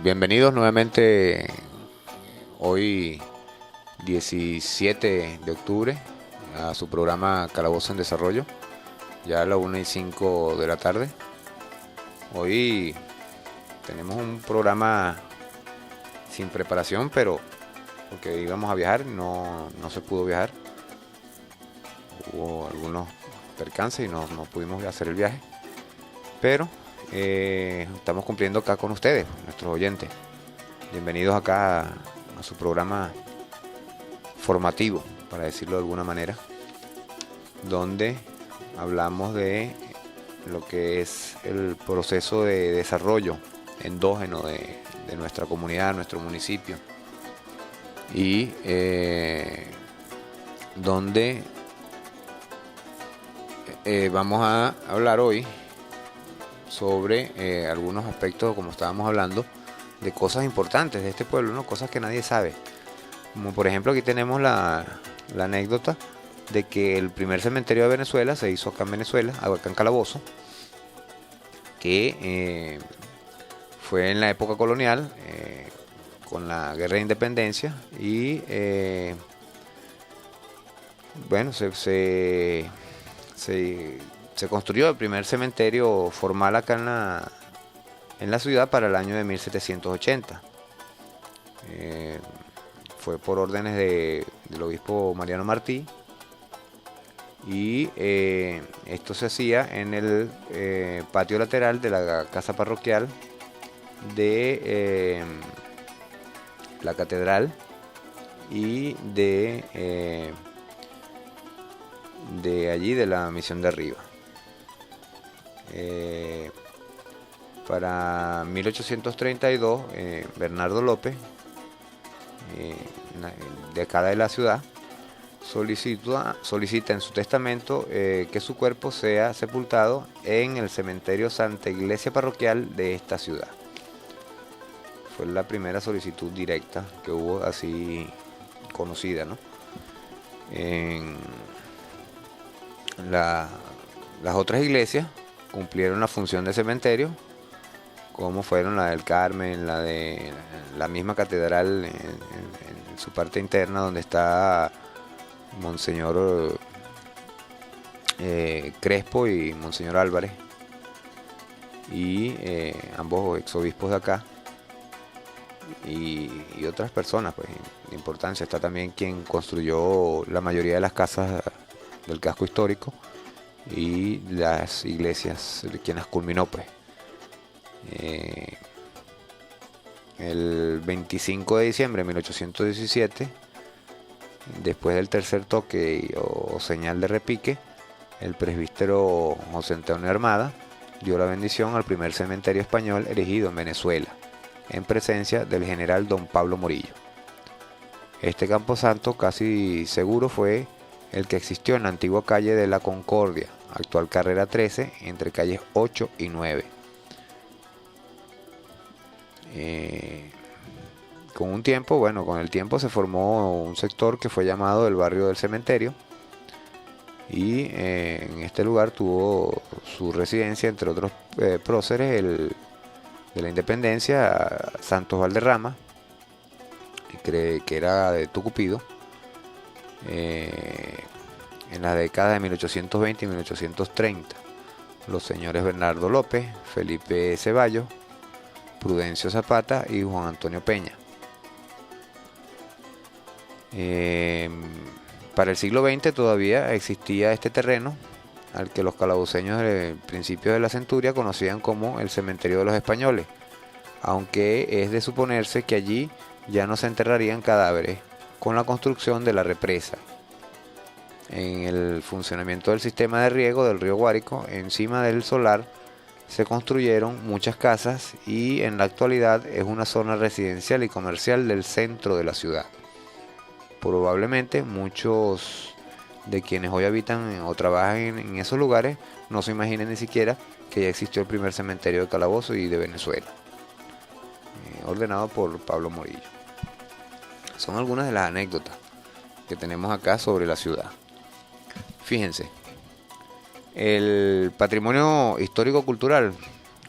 Bienvenidos nuevamente hoy 17 de octubre a su programa Calabozo en Desarrollo, ya a las 1:05 de la tarde. Hoy tenemos un programa sin preparación, pero porque íbamos a viajar, no se pudo viajar. Hubo algunos percances y no pudimos hacer el viaje, pero estamos cumpliendo acá con ustedes, nuestros oyentes. Bienvenidos acá a su programa formativo, para decirlo de alguna manera, donde hablamos de lo que es el proceso de desarrollo endógeno de nuestra comunidad, nuestro municipio, y donde vamos a hablar hoy sobre algunos aspectos, como estábamos hablando, de cosas importantes de este pueblo, ¿no? Cosas que nadie sabe. Como por ejemplo, aquí tenemos la anécdota de que el primer cementerio de Venezuela se hizo acá en Venezuela, acá en Calabozo, que fue en la época colonial, con la guerra de independencia, y bueno, se construyó el primer cementerio formal acá en la ciudad para el año de 1780. Fue por órdenes del obispo Mariano Martí, y esto se hacía en el patio lateral de la casa parroquial de la catedral y de allí de la misión de arriba. Para 1832, Bernardo López, de acá de la ciudad, solicita en su testamento que su cuerpo sea sepultado en el cementerio Santa Iglesia Parroquial de esta ciudad. Fue la primera solicitud directa que hubo, así conocida, ¿no? Las otras iglesias cumplieron la función de cementerio, como fueron la del Carmen, la de la misma catedral en su parte interna, donde está Monseñor Crespo y Monseñor Álvarez, y ambos exobispos de acá, y otras personas pues de importancia. Está también quien construyó la mayoría de las casas del casco histórico y las iglesias, quien las culminó pues. El 25 de diciembre de 1817, después del tercer toque o señal de repique, el presbítero José Antonio Armada dio la bendición al primer cementerio español erigido en Venezuela, en presencia del general don Pablo Morillo. Este camposanto casi seguro fue el que existió en la antigua calle de la Concordia, actual carrera 13, entre calles 8 y 9. Con el tiempo se formó un sector que fue llamado el barrio del cementerio, y en este lugar tuvo su residencia, entre otros próceres, de la independencia, Santos Valderrama, que era de Tucupido, en las décadas de 1820 y 1830. Los señores Bernardo López, Felipe Ceballos, Prudencio Zapata y Juan Antonio Peña. Para el siglo XX todavía existía este terreno, al que los calaboceños del principio de la centuria conocían como el cementerio de los españoles, aunque es de suponerse que allí ya no se enterrarían cadáveres con la construcción de la represa. En el funcionamiento del sistema de riego del río Guárico, encima del solar, se construyeron muchas casas, y en la actualidad es una zona residencial y comercial del centro de la ciudad. Probablemente muchos de quienes hoy habitan o trabajan en esos lugares no se imaginen ni siquiera que ya existió el primer cementerio de Calabozo y de Venezuela, ordenado por Pablo Morillo. Son algunas de las anécdotas que tenemos acá sobre la ciudad. Fíjense, el patrimonio histórico-cultural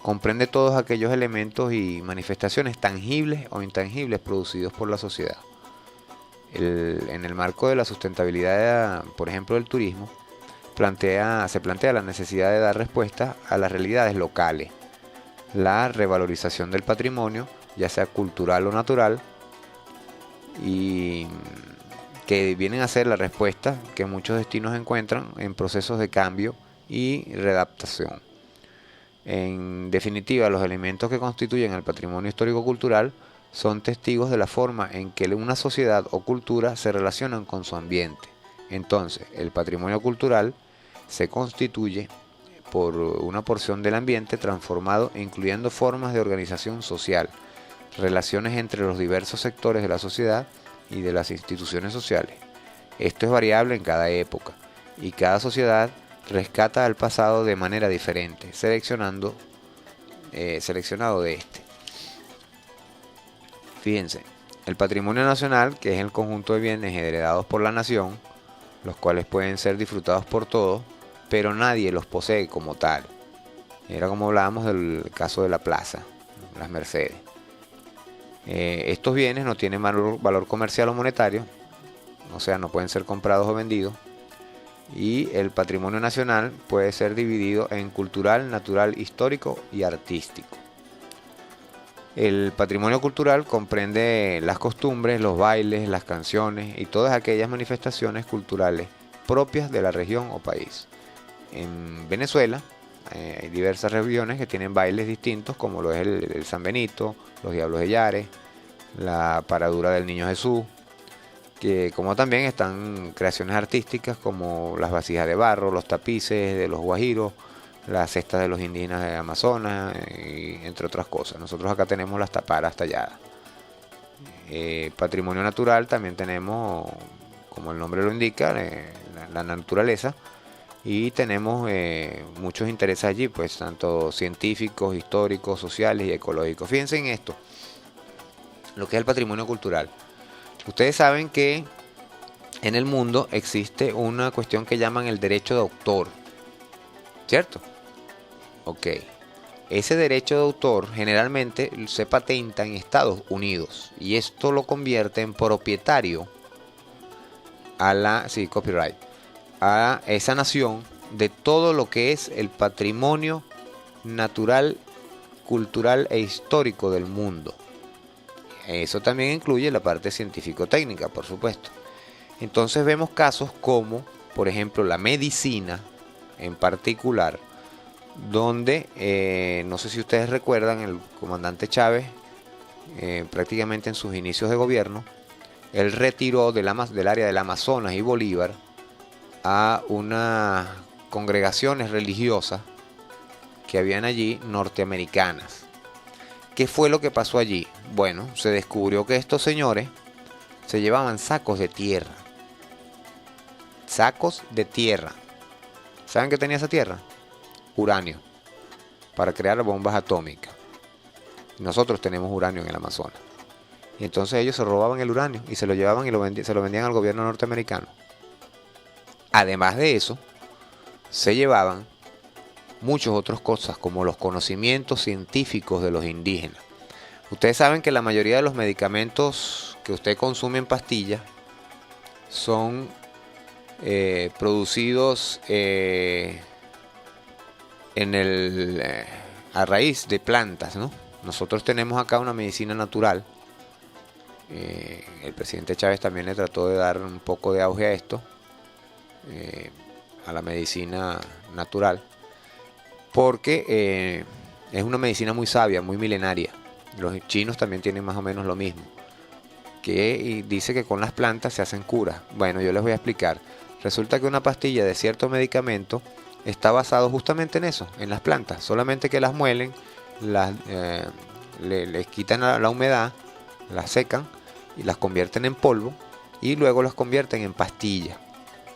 comprende todos aquellos elementos y manifestaciones tangibles o intangibles producidos por la sociedad. En el marco de la sustentabilidad, por ejemplo, del turismo, se plantea la necesidad de dar respuesta a las realidades locales, la revalorización del patrimonio, ya sea cultural o natural, y que vienen a ser la respuesta que muchos destinos encuentran en procesos de cambio y readaptación. En definitiva, los elementos que constituyen el patrimonio histórico-cultural son testigos de la forma en que una sociedad o cultura se relacionan con su ambiente. Entonces, el patrimonio cultural se constituye por una porción del ambiente transformado, incluyendo formas de organización social, relaciones entre los diversos sectores de la sociedad y de las instituciones sociales. Esto es variable en cada época y cada sociedad rescata al pasado de manera diferente, seleccionado de este. Fíjense, el patrimonio nacional, que es el conjunto de bienes heredados por la nación, los cuales pueden ser disfrutados por todos, pero nadie los posee como tal. Era como hablábamos del caso de la plaza, las Mercedes. Estos bienes no tienen valor comercial o monetario, o sea, no pueden ser comprados o vendidos. Y el patrimonio nacional puede ser dividido en cultural, natural, histórico y artístico. El patrimonio cultural comprende las costumbres, los bailes, las canciones y todas aquellas manifestaciones culturales propias de la región o país. En Venezuela hay diversas regiones que tienen bailes distintos, como lo es el San Benito, los Diablos de Yare, la Paradura del Niño Jesús, que como también están creaciones artísticas como las vasijas de barro, los tapices de los guajiros, las cestas de los indígenas de Amazonas, y entre otras cosas. Nosotros acá tenemos las taparas talladas. Patrimonio natural también tenemos, como el nombre lo indica, la naturaleza, y tenemos muchos intereses allí, pues tanto científicos, históricos, sociales y ecológicos. Fíjense en esto, lo que es el patrimonio cultural. Ustedes saben que en el mundo existe una cuestión que llaman el derecho de autor, ¿cierto? Ok. Ese derecho de autor generalmente se patenta en Estados Unidos y esto lo convierte en propietario copyright, a esa nación de todo lo que es el patrimonio natural, cultural e histórico del mundo. Eso también incluye la parte científico-técnica, por supuesto. Entonces vemos casos como, por ejemplo, la medicina en particular, donde, no sé si ustedes recuerdan, el comandante Chávez, prácticamente en sus inicios de gobierno, él retiró del área del Amazonas y Bolívar a unas congregaciones religiosas que habían allí, norteamericanas. ¿Qué fue lo que pasó allí? Bueno, se descubrió que estos señores se llevaban sacos de tierra. Sacos de tierra. ¿Saben qué tenía esa tierra? Uranio, para crear bombas atómicas. Nosotros tenemos uranio en el Amazonas. Y entonces ellos se robaban el uranio y se lo llevaban y se lo vendían al gobierno norteamericano. Además de eso, se llevaban muchas otras cosas, como los conocimientos científicos de los indígenas. Ustedes saben que la mayoría de los medicamentos que usted consume en pastillas son producidos a raíz de plantas, ¿no? Nosotros tenemos acá una medicina natural. El presidente Chávez también le trató de dar un poco de auge a esto, a la medicina natural, porque es una medicina muy sabia, muy milenaria. Los chinos también tienen más o menos lo mismo, que dice que con las plantas se hacen curas. Bueno, yo les voy a explicar. Resulta que una pastilla de cierto medicamento está basado justamente en eso, en las plantas, solamente que las muelen, les quitan la humedad, las secan y las convierten en polvo y luego las convierten en pastillas.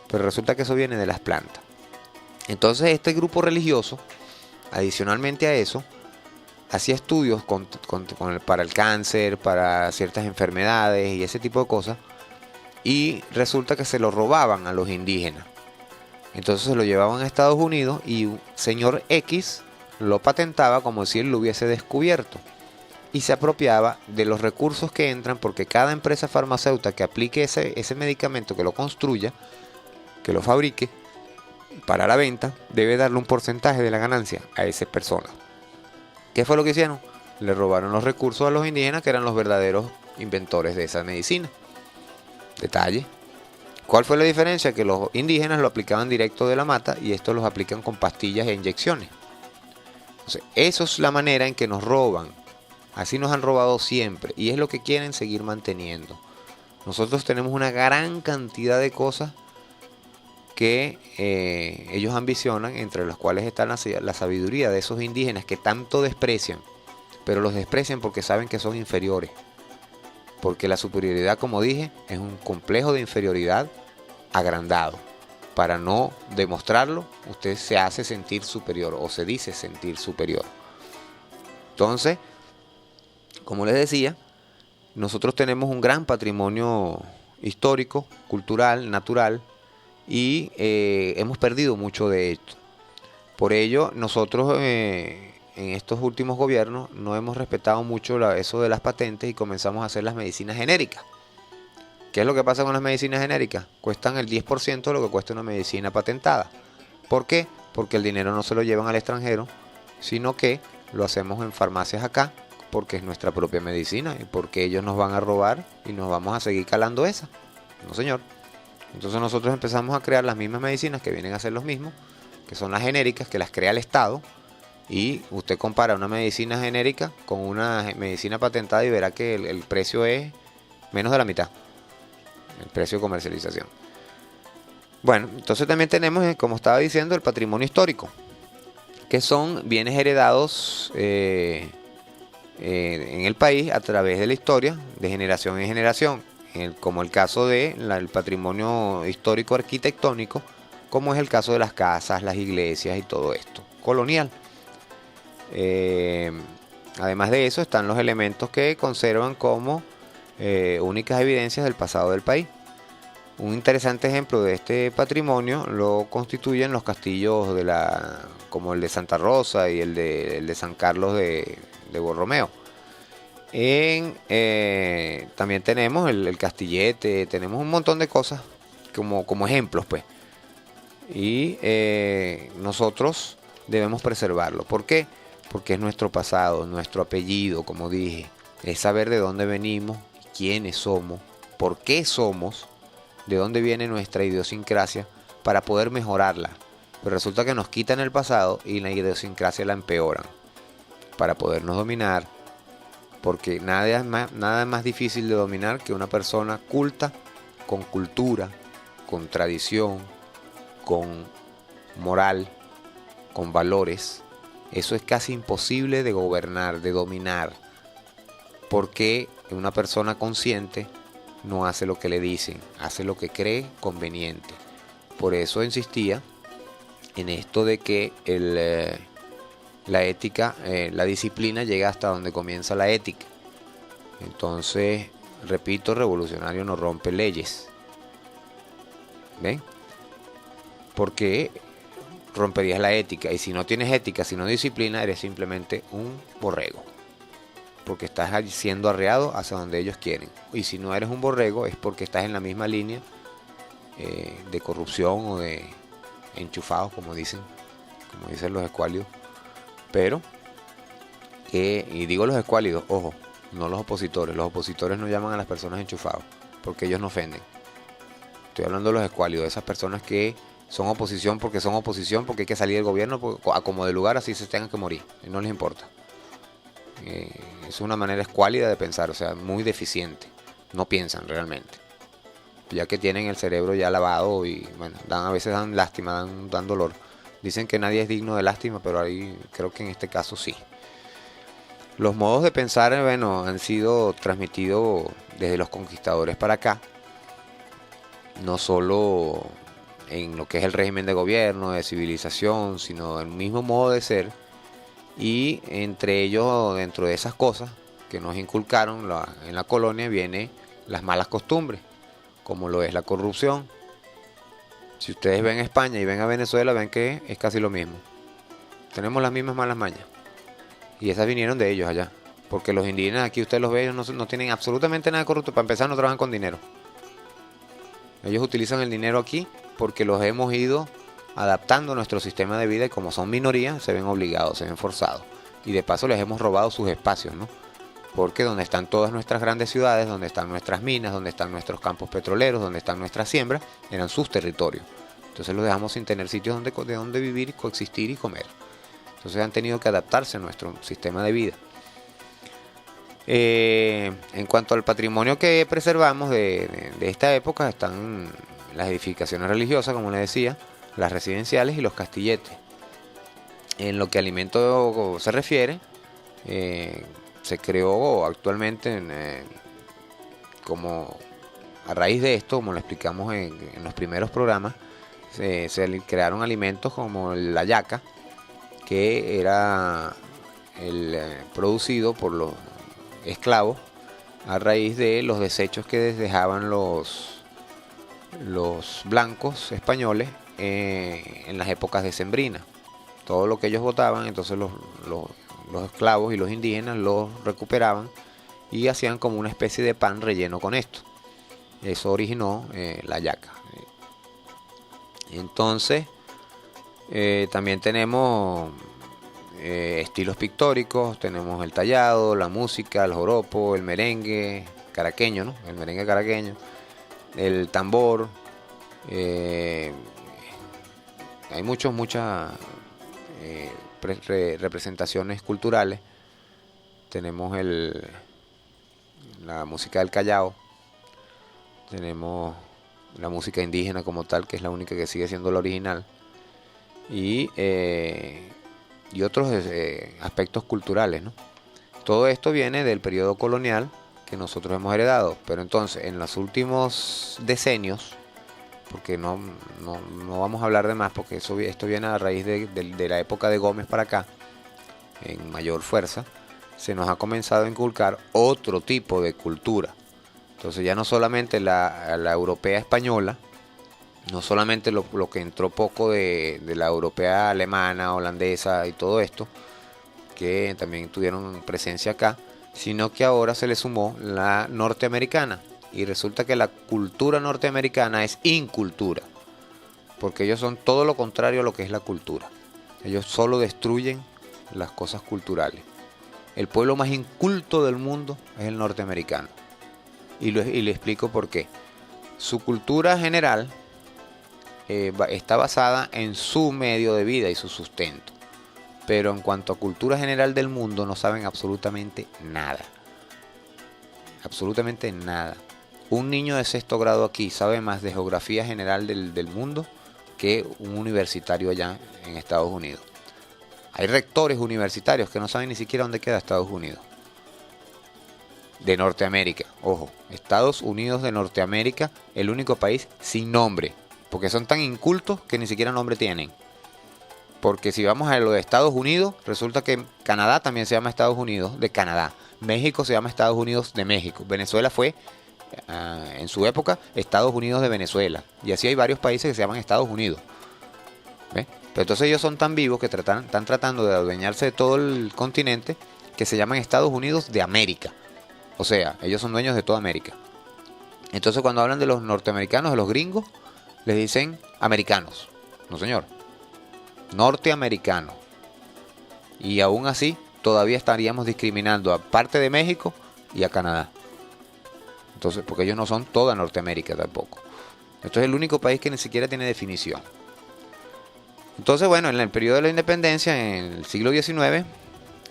Pero resulta que eso viene de las plantas. Entonces este grupo religioso, adicionalmente a eso, hacía estudios para el cáncer, para ciertas enfermedades y ese tipo de cosas, y resulta que se lo robaban a los indígenas. Entonces se lo llevaban a Estados Unidos y un señor X lo patentaba como si él lo hubiese descubierto y se apropiaba de los recursos que entran, porque cada empresa farmacéutica que aplique ese medicamento, que lo construya, que lo fabrique para la venta, debe darle un porcentaje de la ganancia a esa persona. ¿Qué fue lo que hicieron? Le robaron los recursos a los indígenas, que eran los verdaderos inventores de esa medicina. Detalle. ¿Cuál fue la diferencia? Que los indígenas lo aplicaban directo de la mata y estos los aplican con pastillas e inyecciones. Entonces, eso es la manera en que nos roban. Así nos han robado siempre y es lo que quieren seguir manteniendo. Nosotros tenemos una gran cantidad de cosas que ellos ambicionan, entre las cuales está la sabiduría de esos indígenas que tanto desprecian, pero los desprecian porque saben que son inferiores. Porque la superioridad, como dije, es un complejo de inferioridad agrandado. Para no demostrarlo, usted se hace sentir superior o se dice sentir superior. Entonces, como les decía, nosotros tenemos un gran patrimonio histórico, cultural, natural, y hemos perdido mucho de esto. Por ello, nosotros en estos últimos gobiernos no hemos respetado mucho eso de las patentes y comenzamos a hacer las medicinas genéricas. ¿Qué es lo que pasa con las medicinas genéricas? Cuestan el 10% de lo que cuesta una medicina patentada. ¿Por qué? Porque el dinero no se lo llevan al extranjero, sino que lo hacemos en farmacias acá, porque es nuestra propia medicina y porque ellos nos van a robar y nos vamos a seguir calando esa. No, señor. Entonces nosotros empezamos a crear las mismas medicinas que vienen a ser los mismos, que son las genéricas, que las crea el Estado, y usted compara una medicina genérica con una medicina patentada y verá que el precio es menos de la mitad, el precio de comercialización. Bueno, entonces también tenemos, como estaba diciendo, el patrimonio histórico, que son bienes heredados en el país a través de la historia, de generación en generación, como el caso del patrimonio histórico arquitectónico, como es el caso de las casas, las iglesias y todo esto, colonial. Además de eso están los elementos que conservan como únicas evidencias del pasado del país. Un interesante ejemplo de este patrimonio lo constituyen los castillos como el de Santa Rosa y el de San Carlos de Borromeo. También tenemos el Castillete, tenemos un montón de cosas como ejemplos, pues. Y nosotros debemos preservarlo. ¿Por qué? Porque es nuestro pasado, nuestro apellido, como dije. Es saber de dónde venimos, quiénes somos, por qué somos, de dónde viene nuestra idiosincrasia, para poder mejorarla. Pero resulta que nos quitan el pasado y la idiosincrasia la empeoran para podernos dominar. Porque nada es más difícil de dominar que una persona culta, con cultura, con tradición, con moral, con valores. Eso es casi imposible de gobernar, de dominar. Porque una persona consciente no hace lo que le dicen, hace lo que cree conveniente. Por eso insistía en esto de que la ética, la disciplina llega hasta donde comienza la ética. Entonces, repito, revolucionario no rompe leyes. ¿Ven? Porque romperías la ética. Y si no tienes ética, si no disciplina, eres simplemente un borrego. Porque estás siendo arreado hacia donde ellos quieren. Y si no eres un borrego, es porque estás en la misma línea de corrupción o de enchufados, como dicen los escuálidos. Pero, y digo los escuálidos, ojo, no los opositores. Los opositores no llaman a las personas enchufados, porque ellos no ofenden. Estoy hablando de los escuálidos, de esas personas que son oposición, porque hay que salir del gobierno a como de lugar, así se tengan que morir, y no les importa. Es una manera escuálida de pensar, o sea, muy deficiente. No piensan realmente, ya que tienen el cerebro ya lavado y bueno, a veces dan lástima, dan dolor. Dicen que nadie es digno de lástima, pero ahí creo que en este caso sí. Los modos de pensar, bueno, han sido transmitidos desde los conquistadores para acá, no solo en lo que es el régimen de gobierno, de civilización, sino el mismo modo de ser. Y entre ellos, dentro de esas cosas que nos inculcaron en la colonia, vienen las malas costumbres, como lo es la corrupción. Si ustedes ven España y ven a Venezuela, ven que es casi lo mismo. tenemos las mismas malas mañas. Y esas vinieron de ellos allá. Porque los indígenas aquí usted los ve, ellos no tienen absolutamente nada de corrupto. Para empezar, no trabajan con dinero. Ellos utilizan el dinero aquí porque los hemos ido adaptando a nuestro sistema de vida y como son minorías, se ven obligados, se ven forzados. Y de paso les hemos robado sus espacios, ¿no? Porque donde están todas nuestras grandes ciudades, donde están nuestras minas, donde están nuestros campos petroleros, donde están nuestras siembras, eran sus territorios. Entonces los dejamos sin tener sitios de donde vivir, coexistir y comer. Entonces han tenido que adaptarse a nuestro sistema de vida. En cuanto al patrimonio que preservamos de esta época, están las edificaciones religiosas, como les decía, las residenciales y los castilletes. En lo que a alimento se refiere, se creó actualmente como a raíz de esto, como lo explicamos en los primeros programas, se crearon alimentos como la yaca, que era producido por los esclavos a raíz de los desechos que dejaban los blancos españoles en las épocas decembrinas. Todo lo que ellos botaban, entonces los esclavos y los indígenas lo recuperaban y hacían como una especie de pan relleno con esto. Eso originó la yaca. Entonces también tenemos estilos pictóricos, tenemos el tallado, la música, el joropo, el merengue caraqueño, ¿no? El merengue caraqueño, el tambor. Hay muchas representaciones culturales. Tenemos la música del Callao, tenemos la música indígena como tal, que es la única que sigue siendo la original, y otros aspectos culturales, ¿no? Todo esto viene del periodo colonial que nosotros hemos heredado, pero entonces en los últimos decenios, porque no vamos a hablar de más, porque esto viene a raíz de la época de Gómez para acá, en mayor fuerza, se nos ha comenzado a inculcar otro tipo de cultura. Entonces ya no solamente la europea española, no solamente lo que entró poco de la europea alemana, holandesa y todo esto, que también tuvieron presencia acá, sino que ahora se le sumó la norteamericana. Y resulta que la cultura norteamericana es incultura, porque ellos son todo lo contrario a lo que es la cultura. Ellos solo destruyen las cosas culturales. El pueblo más inculto del mundo es el norteamericano. Y le explico por qué. Su cultura general está basada en su medio de vida y su sustento. Pero en cuanto a cultura general del mundo no saben absolutamente nada. Absolutamente nada. Un niño de sexto grado aquí sabe más de geografía general del mundo que un universitario allá en Estados Unidos. Hay rectores universitarios que no saben ni siquiera dónde queda Estados Unidos. De Norteamérica, ojo, Estados Unidos de Norteamérica, el único país sin nombre, porque son tan incultos que ni siquiera nombre tienen. Porque si vamos a lo de Estados Unidos, resulta que Canadá también se llama Estados Unidos de Canadá. México se llama Estados Unidos de México. Venezuela fue, en su época, Estados Unidos de Venezuela. Y así hay varios países que se llaman Estados Unidos. ¿Ve? Pero entonces ellos son tan vivos que están tratando de adueñarse de todo el continente, que se llaman Estados Unidos de América. O sea, ellos son dueños de toda América. Entonces cuando hablan de los norteamericanos, de los gringos, les dicen americanos. No, señor. Norteamericanos. Y aún así, todavía estaríamos discriminando a parte de México y a Canadá. Entonces, porque ellos no son toda Norteamérica tampoco. Esto es el único país que ni siquiera tiene definición. Entonces, bueno, en el periodo de la independencia, en el siglo XIX,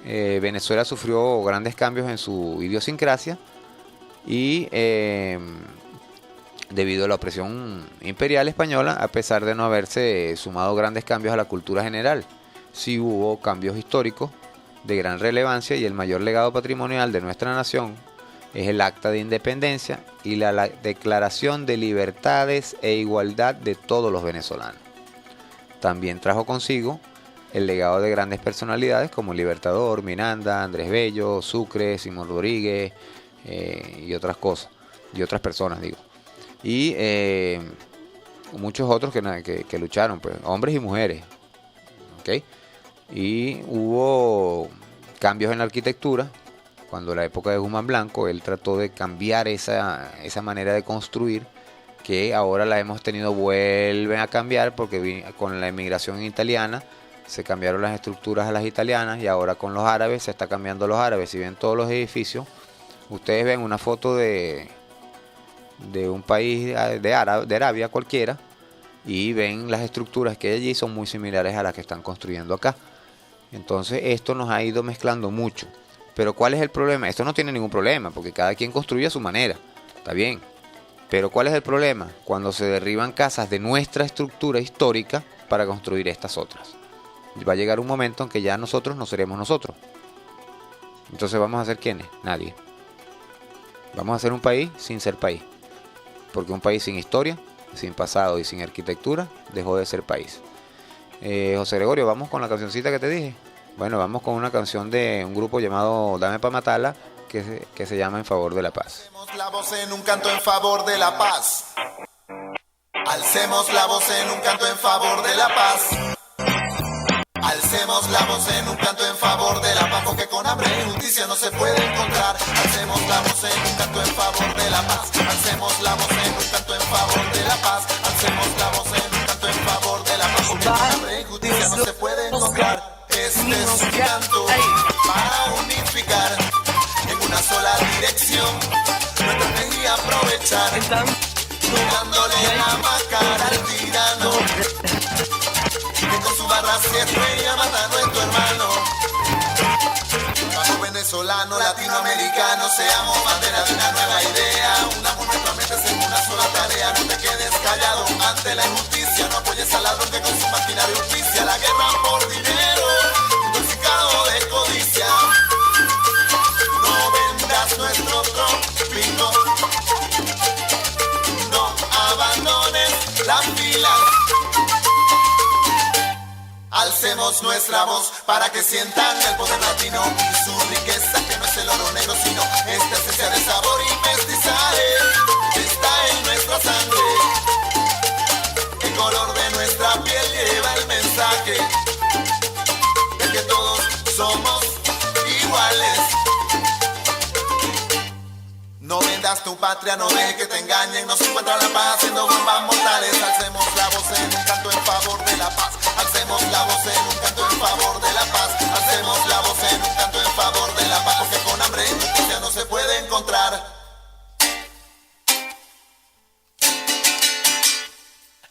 Venezuela sufrió grandes cambios en su idiosincrasia y debido a la opresión imperial española, a pesar de no haberse sumado grandes cambios a la cultura general, sí hubo cambios históricos de gran relevancia y el mayor legado patrimonial de nuestra nación es el Acta de Independencia y la Declaración de Libertades e Igualdad de todos los venezolanos. También trajo consigo el legado de grandes personalidades como Libertador, Miranda, Andrés Bello, Sucre, Simón Rodríguez y otras cosas, y otras personas digo. Y muchos otros que lucharon, pues, hombres y mujeres, ¿okay? y hubo cambios en la arquitectura. Cuando la época de Guzmán Blanco, él trató de cambiar esa manera de construir, que ahora la hemos tenido, vuelven a cambiar, porque con la inmigración italiana se cambiaron las estructuras a las italianas, y ahora con los árabes se está cambiando los árabes. Si ven todos los edificios, ustedes ven una foto de un país de Arabia cualquiera, y ven las estructuras que hay allí son muy similares a las que están construyendo acá. Entonces esto nos ha ido mezclando mucho. Pero ¿cuál es el problema? Esto no tiene ningún problema, porque cada quien construye a su manera, está bien. Pero ¿cuál es el problema? Cuando se derriban casas de nuestra estructura histórica para construir estas otras. Va a llegar un momento en que ya nosotros no seremos nosotros. Entonces ¿vamos a ser quiénes? Nadie. Vamos a ser un país sin ser país. Porque un país sin historia, sin pasado y sin arquitectura dejó de ser país. José Gregorio, vamos con la cancioncita que te dije. Bueno, vamos con una canción de un grupo llamado Dame pa' Matarla, que se llama En Favor de la Paz. Alcemos la voz en un canto en favor de la paz. Alcemos la voz en un canto en favor de la paz. Alcemos la voz en un canto en favor de la paz, porque con hambre y justicia no se puede encontrar. Alcemos la voz en un canto en favor de la paz. Alcemos la voz en un canto en favor de la paz. Alcemos la voz en un canto en favor de la paz, porque con hambre y justicia no se puede encontrar. Este es un canto para unificar en una sola dirección nuestra energía aprovechar, dándole la máscara al tirano que con su barra se estrella mata a nuestro hermano. Vamos venezolano, latinoamericano, seamos bandera de una nueva idea, unamos nuestra mente en una sola tarea. No te quedes callado ante la injusticia, no apoyes al ladrón que con su maquinaria auspicia la guerra por dinero, intoxicado de codicia. No vendas nuestro trópico, no abandones la fila. Alcemos nuestra voz para que sientan el poder latino y su riqueza, que no es el oro negro, sino esta esencia de sabor y mestizaje que está en nuestra sangre. El color de nuestra piel lleva el mensaje de que todos somos iguales. No vendas tu patria, no dejes que te engañen, no se encuentra la paz haciendo bombas mortales. Alcemos la voz en un canto en favor de la paz. Alcemos la voz en un canto en favor de la paz. Alcemos la voz en un canto en favor de la paz, porque con hambre y justicia no se puede encontrar.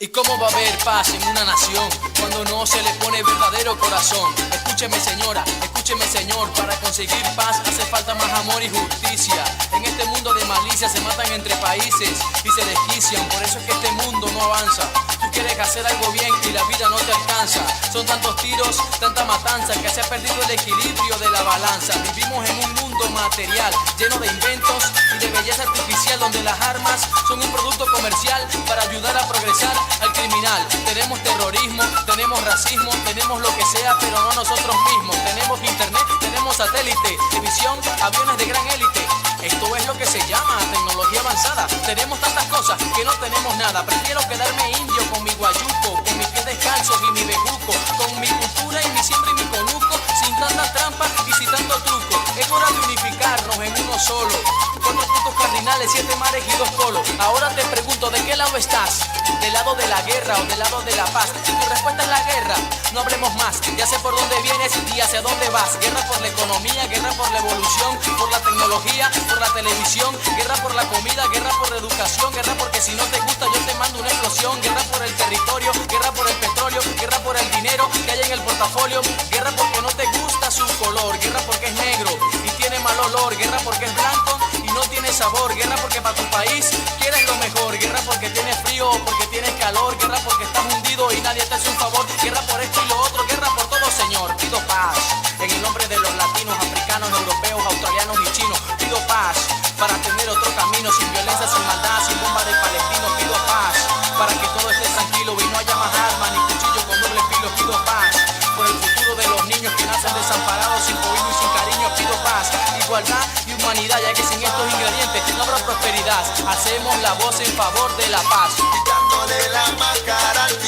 ¿Y cómo va a haber paz en una nación cuando no se le pone verdadero corazón? Escúcheme señora, escúcheme señor, para conseguir paz hace falta más amor y justicia. En este mundo de malicia se matan entre países y se desquician, por eso es que este mundo no avanza. Tú quieres hacer algo bien y la vida no te alcanza. Son tantos tiros, tanta matanza, que se ha perdido el equilibrio de la balanza. Vivimos en un mundo material, lleno de inventos y de belleza artificial, donde las armas son un producto comercial para ayudar a progresar al criminal. Tenemos terrorismo, tenemos racismo, tenemos lo que sea, pero no nosotros mismos. Tenemos internet, tenemos satélite, televisión, aviones de gran élite. Esto es lo que se llama tecnología avanzada. Tenemos tantas cosas que no tenemos nada. Prefiero quedarme indio con mi guayuco, con mis pies descalzos y mi bejuco, con mi cultura y mi siembra y mi conuco, sin tanta trampa y sin tanto truco. Es hora de unificarnos en uno solo. 4 puntos cardinales, 7 mares y 2 polos. Ahora te pregunto, ¿de qué lado estás? ¿Del lado de la guerra o del lado de la paz? Si tu respuesta es la guerra, no hablemos más. Ya sé por dónde vienes y hacia dónde vas. Guerra por la economía, guerra por la evolución, por la tecnología, por la televisión, guerra por la comida, guerra por la educación, guerra porque si no te gusta yo te mando una explosión, guerra por el territorio, guerra por el petróleo, guerra por el dinero que hay en el portafolio, guerra porque no te gusta su color, guerra porque es negro y tiene mal olor, guerra porque es blanco y no tiene sabor, guerra porque para tu país quieres lo mejor, guerra porque tienes frío o porque tienes calor, guerra porque estás hundido y nadie te hace un favor, guerra por esto y lo otro, guerra por todo señor, pido paz, en el nombre de los latinos, africanos, europeos, australianos y chinos, pido paz, para tener otro camino, sin violencia, sin maldad, sin bomba de palestinos, pido paz, para que todo esté tranquilo y no haya más armas ni cuchillos con doble filo, pido paz, por el futuro de los niños que nacen desamparados, sin cobijo y sin cariño, pido paz, igualdad y humanidad, ya que sin estos ingredientes no habrá prosperidad, hacemos la voz en favor de la paz. Quitándole la máscara al